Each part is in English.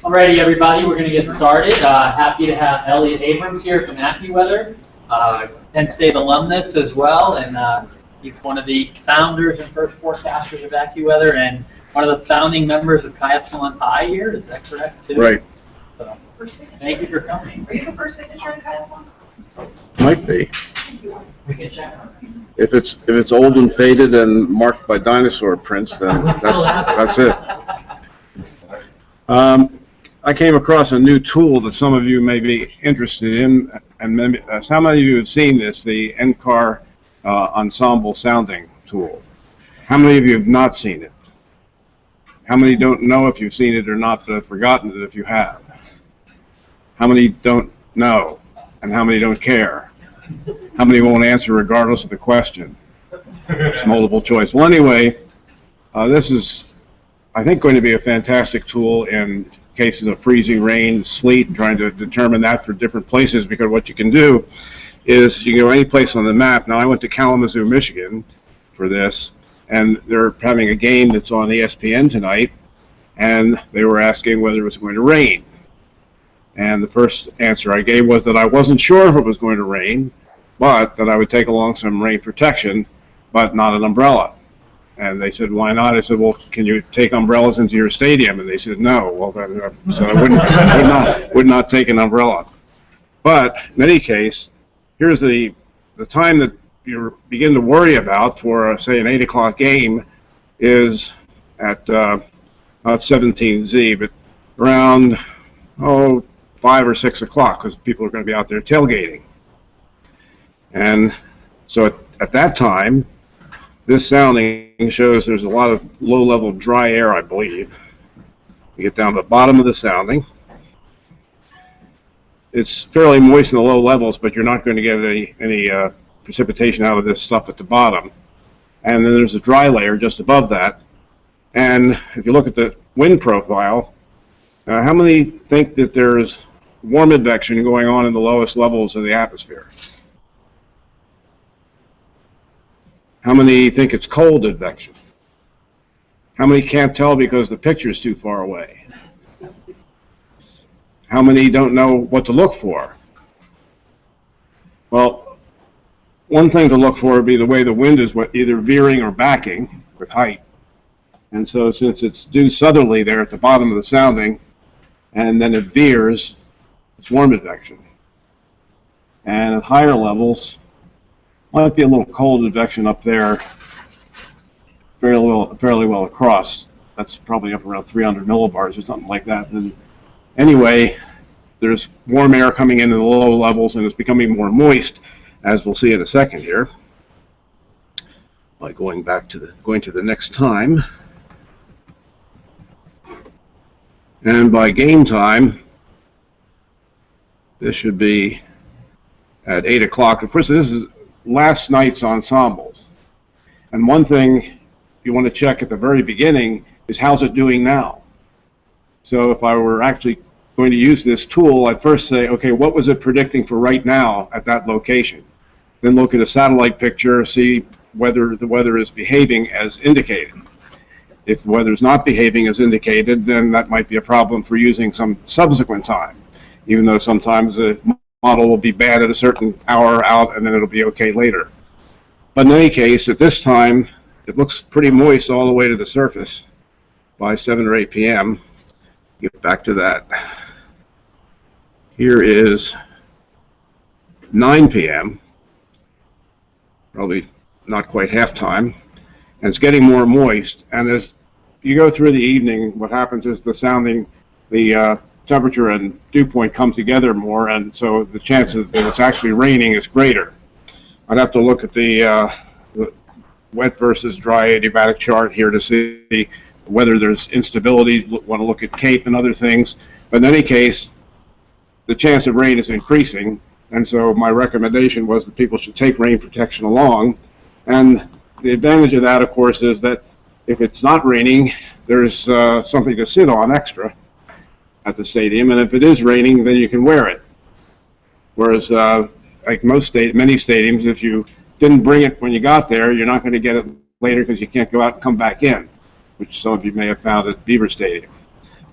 Alrighty, everybody, we're going to get started. Happy to have Elliot Abrams here from AccuWeather, Penn State alumnus as well, and he's one of the founders and first forecasters of AccuWeather, and one of the founding members of Chi Epsilon Pi here. Is that correct, too? Right. So, thank you for coming. Are you the first signature in Chi Epsilon? Might be. We can check. If it's old and faded and marked by dinosaur prints, then that's it. I came across a new tool that some of you may be interested in, and maybe, how many of you have seen this, the NCAR ensemble sounding tool? How many of you have not seen it? How many don't know if you've seen it or not, but have forgotten it if you have? How many don't know? And how many don't care? How many won't answer regardless of the question? It's multiple choice. Well, anyway, this is, I think, going to be a fantastic tool in cases of freezing rain, sleet, trying to determine that for different places, because what you can do is you can go any place on the map. Now, I went to Kalamazoo, Michigan for this, and they're having a game that's on ESPN tonight, and they were asking whether it was going to rain. And the first answer I gave was that I wasn't sure if it was going to rain, but that I would take along some rain protection, but not an umbrella. And they said, why not? I said, well, can you take umbrellas into your stadium? And they said, no. Well, so I would not take an umbrella. But in any case, here's the time that you begin to worry about for, say, an 8 o'clock game is at not 17Z, but around 5 or 6 o'clock, because people are going to be out there tailgating. And so at that time, this sounding shows there's a lot of low-level dry air, I believe. You get down to the bottom of the sounding. It's fairly moist in the low levels, but you're not going to get any precipitation out of this stuff at the bottom. And then there's a dry layer just above that. And if you look at the wind profile, how many think that there's warm advection going on in the lowest levels of the atmosphere? How many think it's cold advection? How many can't tell because the picture's too far away? How many don't know what to look for? Well, one thing to look for would be the way the wind is either veering or backing with height. And so since it's due southerly there at the bottom of the sounding, and then it veers, it's warm advection. And at higher levels, might be a little cold advection up there, fairly well across. That's probably up around 300 millibars or something like that. And anyway, there's warm air coming in the low levels, and it's becoming more moist, as we'll see in a second here. By going to the next time, and by game time, this should be at 8 o'clock. First, this is last night's ensembles. And one thing you want to check at the very beginning is how's it doing now? So if I were actually going to use this tool, I'd first say, okay, what was it predicting for right now at that location? Then look at a satellite picture, see whether the weather is behaving as indicated. If the weather is not behaving as indicated, then that might be a problem for using some subsequent time, even though sometimes the model will be bad at a certain hour out and then it'll be okay later. But in any case, at this time, it looks pretty moist all the way to the surface by 7 or 8 p.m. Get back to that. Here is 9 p.m., probably not quite halftime, and it's getting more moist. And as you go through the evening, what happens is the sounding, the temperature and dew point come together more, and so the chance that it's actually raining is greater. I'd have to look at the wet versus dry adiabatic chart here to see whether there's instability. Want to look at CAPE and other things, but in any case, the chance of rain is increasing, and so my recommendation was that people should take rain protection along. And the advantage of that, of course, is that if it's not raining, there's something to sit on extra at the stadium, and if it is raining, then you can wear it. Whereas, like many stadiums, if you didn't bring it when you got there, you're not going to get it later because you can't go out and come back in. which some of you may have found at Beaver Stadium.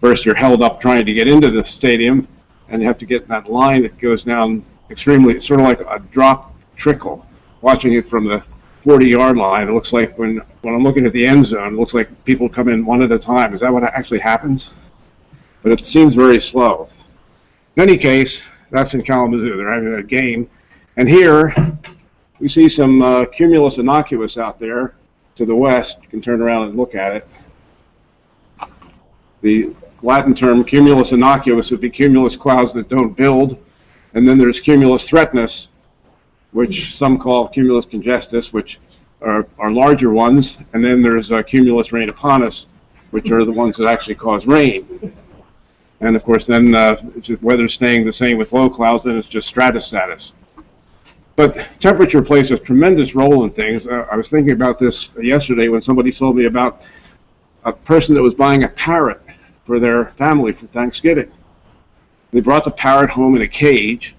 First, you're held up trying to get into the stadium, and you have to get in that line that goes down extremely, sort of like a drop trickle. Watching it from the 40-yard line, it looks like when I'm looking at the end zone, it looks like people come in one at a time. Is that what actually happens? But it seems very slow. In any case, that's in Kalamazoo. They're having a game. And here, we see some cumulus innocuous out there to the west. You can turn around and look at it. The Latin term cumulus innocuous would be cumulus clouds that don't build. And then there's cumulus threatinus, which some call cumulus congestus, which are larger ones. And then there's cumulus rainipanus, which are the ones that actually cause rain. And of course, then if the weather's staying the same with low clouds, then it's just stratostatus. But temperature plays a tremendous role in things. I was thinking about this yesterday when somebody told me about a person that was buying a parrot for their family for Thanksgiving. They brought the parrot home in a cage,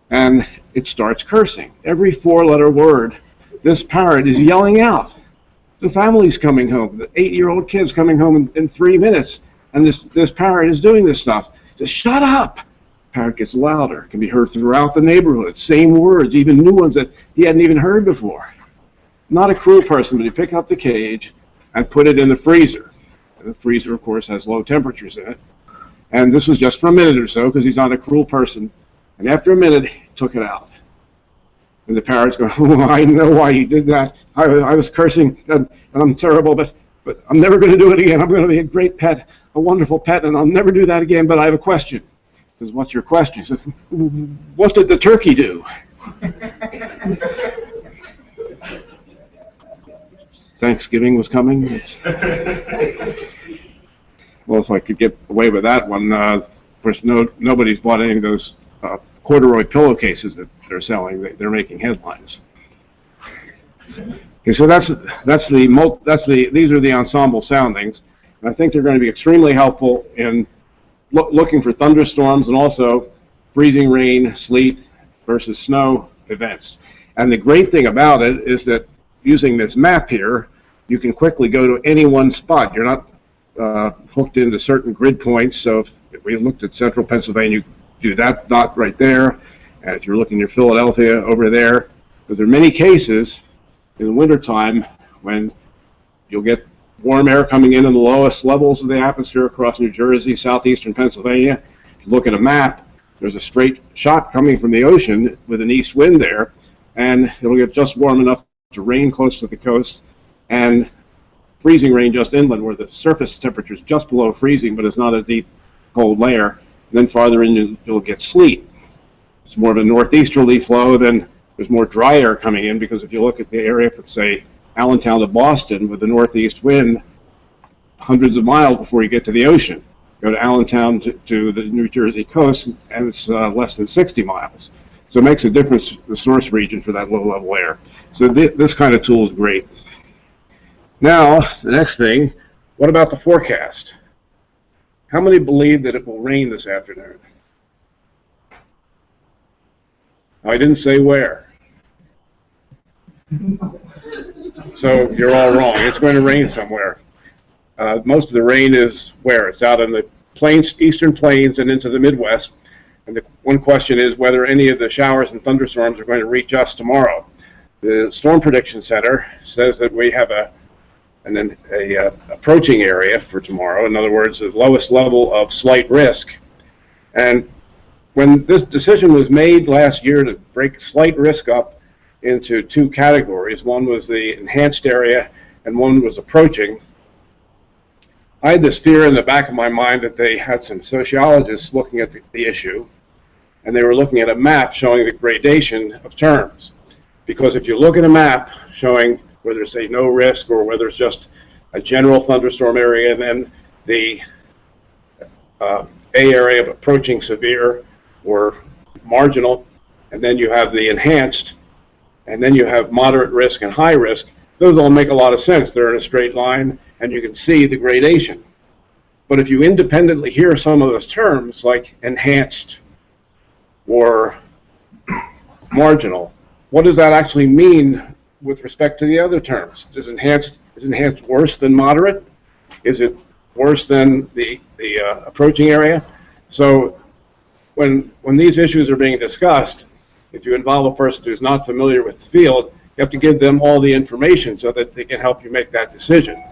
and it starts cursing. Every four-letter word, this parrot is yelling out. The family's coming home. The 8-year-old kid's coming home in 3 minutes. And this parrot is doing this stuff. Just shut up. Parrot gets louder. Can be heard throughout the neighborhood. Same words, even new ones that he hadn't even heard before. Not a cruel person, but he picked up the cage and put it in the freezer. And the freezer, of course, has low temperatures in it. And this was just for a minute or so because he's not a cruel person. And after a minute, he took it out. And the parrot's going, oh, I know why you did that. I was cursing, and I'm terrible, but I'm never going to do it again. I'm going to be a great pet, a wonderful pet, and I'll never do that again, but I have a question. He says, what's your question? He says, what did the turkey do? Thanksgiving was coming. Well, if I could get away with that one, of course, nobody's bought any of those corduroy pillowcases that they're selling. They're making headlines. Okay, so these are the ensemble soundings, and I think they're going to be extremely helpful in looking for thunderstorms and also freezing rain, sleet versus snow events. And the great thing about it is that using this map here, you can quickly go to any one spot. You're not hooked into certain grid points. So if we looked at central Pennsylvania, you do that dot right there, and if you're looking at Philadelphia over there, because there are many cases in the wintertime when you'll get warm air coming in the lowest levels of the atmosphere across New Jersey, southeastern Pennsylvania. If you look at a map, there's a straight shot coming from the ocean with an east wind there, and it'll get just warm enough to rain close to the coast and freezing rain just inland where the surface temperature is just below freezing, but it's not a deep cold layer. And then farther in, you'll get sleet. It's more of a northeasterly flow, then there's more dry air coming in, because if you look at the area from, say, Allentown to Boston with the northeast wind, hundreds of miles before you get to the ocean. Go to Allentown to the New Jersey coast, and it's less than 60 miles. So it makes a difference, the source region for that low-level air. So this kind of tool is great. Now, the next thing, what about the forecast? How many believe that it will rain this afternoon? I didn't say where. So you're all wrong. It's going to rain somewhere. Most of the rain is where? It's out in the plains, eastern plains and into the Midwest. And the one question is whether any of the showers and thunderstorms are going to reach us tomorrow. The Storm Prediction Center says that we have an approaching area for tomorrow. In other words, the lowest level of slight risk. And when this decision was made last year to break slight risk up into two categories, one was the enhanced area and one was approaching, I had this fear in the back of my mind that they had some sociologists looking at the issue, and they were looking at a map showing the gradation of terms. Because if you look at a map showing whether it's, say, no risk or whether it's just a general thunderstorm area, and then the A area of approaching severe or marginal, and then you have the enhanced, and then you have moderate risk and high risk, those all make a lot of sense. They're in a straight line, and you can see the gradation. But if you independently hear some of those terms, like enhanced or marginal, what does that actually mean with respect to the other terms? Is enhanced worse than moderate? Is it worse than the approaching area? So when these issues are being discussed, if you involve a person who's not familiar with the field, you have to give them all the information so that they can help you make that decision.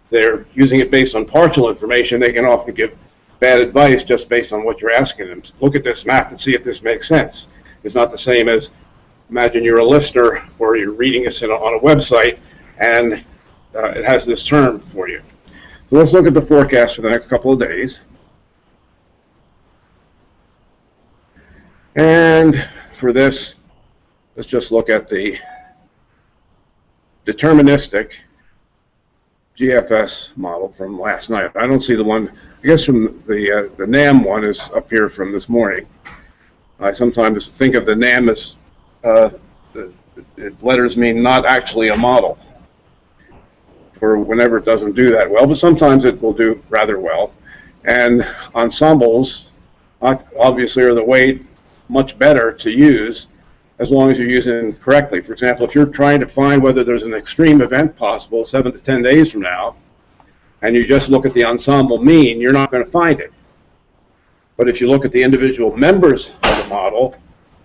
They're using it based on partial information. They can often give bad advice just based on what you're asking them. Look at this map and see if this makes sense. It's not the same as imagine you're a listener or you're reading this on a website and it has this term for you. So let's look at the forecast for the next couple of days. And for this, let's just look at the deterministic GFS model from last night. I don't see the one, I guess from the NAM one is up here from this morning. I sometimes think of the NAM as, the letters mean not actually a model, for whenever it doesn't do that well, but sometimes it will do rather well. And ensembles obviously are the way much better to use as long as you're using it correctly. For example, if you're trying to find whether there's an extreme event possible 7 to 10 days from now, and you just look at the ensemble mean, you're not going to find it. But if you look at the individual members of the model,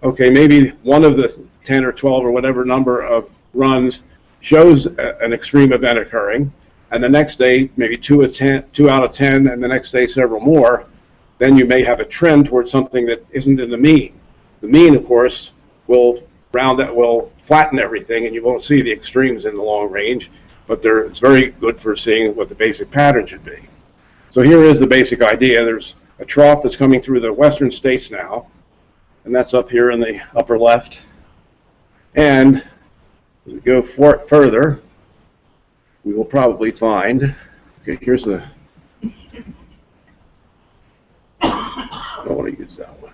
okay, maybe one of the 10 or 12 or whatever number of runs shows an extreme event occurring, and the next day maybe 2 out of 10, and the next day several more, then you may have a trend towards something that isn't in the mean. The mean, of course, will flatten everything, and you won't see the extremes in the long range, but it's very good for seeing what the basic pattern should be. So here is the basic idea. There's a trough that's coming through the western states now, and that's up here in the upper left. And as we go further, we will probably find, okay, here's the, I don't want to use that one.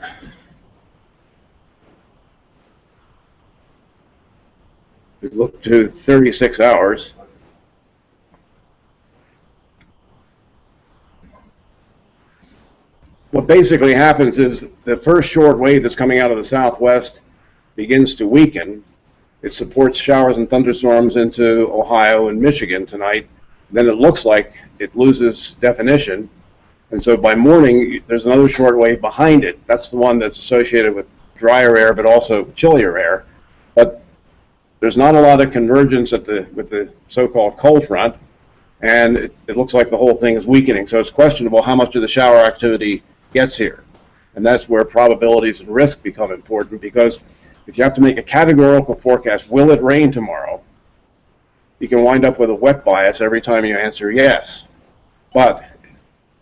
We look to 36 hours. What basically happens is the first short wave that's coming out of the southwest begins to weaken. It supports showers and thunderstorms into Ohio and Michigan tonight. Then it looks like it loses definition. And so by morning, there's another short wave behind it. That's the one that's associated with drier air, but also chillier air. But there's not a lot of convergence with the so-called cold front, and it looks like the whole thing is weakening. So it's questionable how much of the shower activity gets here. And that's where probabilities and risk become important, because if you have to make a categorical forecast, will it rain tomorrow, you can wind up with a wet bias every time you answer yes. But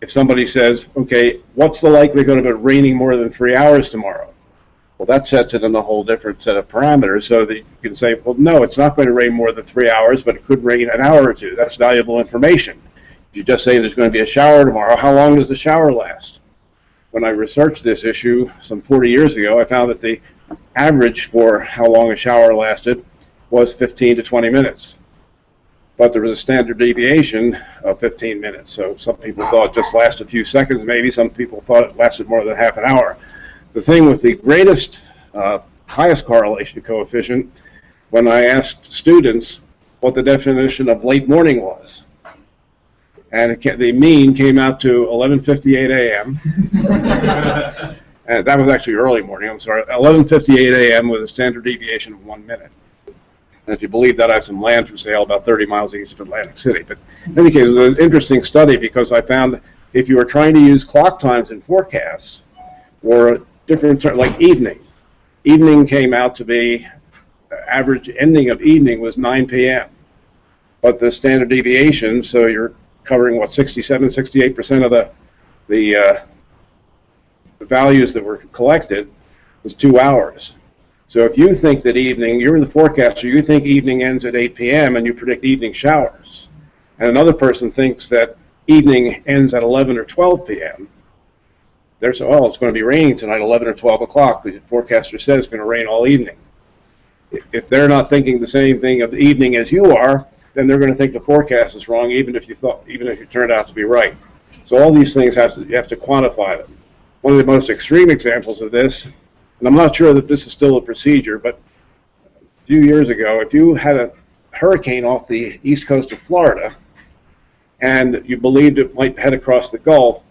if somebody says, okay, what's the likelihood of it raining more than 3 hours tomorrow? Well, that sets it in a whole different set of parameters, so that you can say, well, no, it's not going to rain more than 3 hours, but it could rain an hour or two. That's valuable information. If you just say there's going to be a shower tomorrow, how long does the shower last? When I researched this issue some 40 years ago, I found that the average for how long a shower lasted was 15 to 20 minutes. But there was a standard deviation of 15 minutes. So some people thought it just lasted a few seconds, maybe. Some people thought it lasted more than half an hour. The thing with the greatest, highest correlation coefficient, when I asked students what the definition of late morning was, and the mean came out to 11:58 a.m. And that was actually early morning, I'm sorry, 11:58 a.m. with a standard deviation of 1 minute. And if you believe that, I have some land for sale about 30 miles east of Atlantic City. But in any case, it was an interesting study, because I found if you were trying to use clock times in forecasts, or different terms like evening came out to be, average ending of evening was 9 p.m. But the standard deviation, so you're covering what, 67, 68% of the values that were collected, was 2 hours. So if you think that evening, you're in the forecaster, you think evening ends at 8 p.m. and you predict evening showers, and another person thinks that evening ends at 11 or 12 p.m., they're saying, oh, it's going to be raining tonight, 11 or 12 o'clock, because the forecaster says it's going to rain all evening. If they're not thinking the same thing of the evening as you are, then they're going to think the forecast is wrong, even if you turned out to be right. So all these things you have to quantify them. One of the most extreme examples of this, and I'm not sure that this is still a procedure, but a few years ago, if you had a hurricane off the east coast of Florida, and you believed it might head across the Gulf,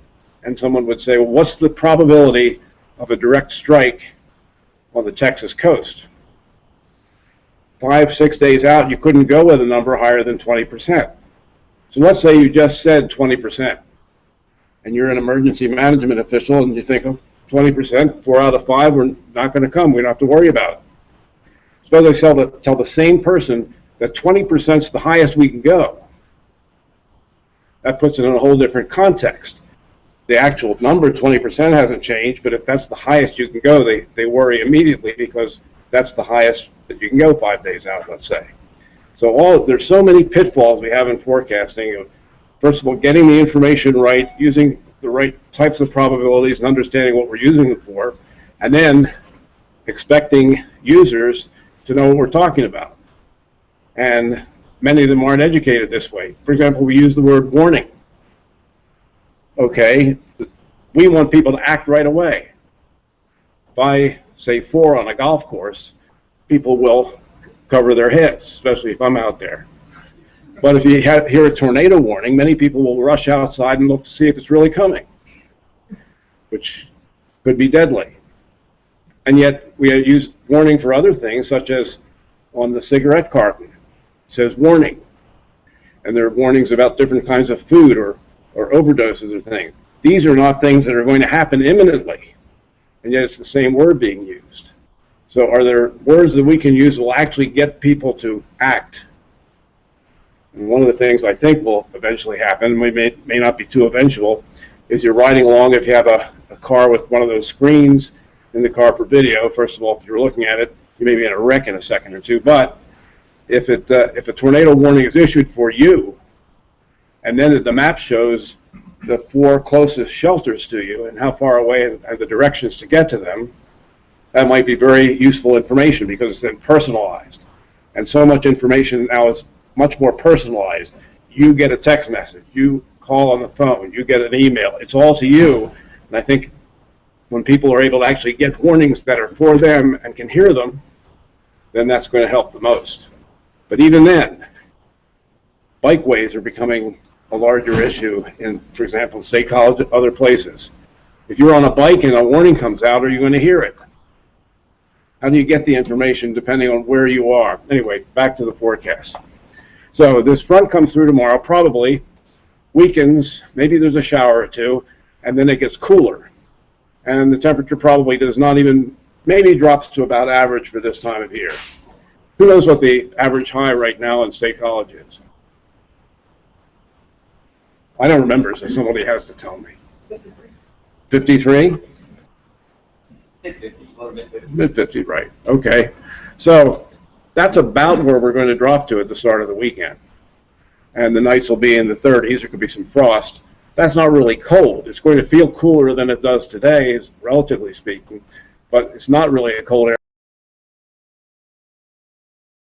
and someone would say, well, what's the probability of a direct strike on the Texas coast? 5, 6 days out, you couldn't go with a number higher than 20%. So let's say you just said 20%, and you're an emergency management official, and you think of 20%, 4 out of 5 are not going to come. We don't have to worry about it. Suppose I tell the same person that 20% is the highest we can go. That puts it in a whole different context. The actual number, 20%, hasn't changed, but if that's the highest you can go, they worry immediately because that's the highest that you can go 5 days out, let's say. So there's so many pitfalls we have in forecasting. First of all, getting the information right, using the right types of probabilities and understanding what we're using them for, and then expecting users to know what we're talking about. And many of them aren't educated this way. For example, we use the word warning. Okay, we want people to act right away. If I say 4 on a golf course, people will cover their heads, especially if I'm out there. But if you hear a tornado warning, many people will rush outside and look to see if it's really coming, which could be deadly. And yet we use warning for other things, such as on the cigarette carton. It says warning. And there are warnings about different kinds of food or overdoses or things. These are not things that are going to happen imminently, and yet it's the same word being used. So are there words that we can use that will actually get people to act? And one of the things I think will eventually happen, may not be too eventual, is you're riding along. If you have a car with one of those screens in the car for video, first of all, if you're looking at it, you may be in a wreck in a second or two. But if a tornado warning is issued for you, and then the map shows the 4 closest shelters to you and how far away and the directions to get to them, that might be very useful information because it's then personalized. And so much information now is much more personalized. You get a text message, you call on the phone, you get an email. It's all to you. And I think when people are able to actually get warnings that are for them and can hear them, then that's going to help the most. But even then, bikeways are becoming a larger issue in, for example, State College and other places. If you're on a bike and a warning comes out, are you going to hear it? How do you get the information depending on where you are? Anyway, back to the forecast. So this front comes through tomorrow, probably weakens, maybe there's a shower or two, and then it gets cooler. And the temperature probably does not even, maybe drops to about average for this time of year. Who knows what the average high right now in State College is? I don't remember, so somebody has to tell me. 53? Mid-50s, right. Okay. So that's about where we're going to drop to at the start of the weekend. And the nights will be in the 30s. There could be some frost. That's not really cold. It's going to feel cooler than it does today, relatively speaking, but it's not really a cold area.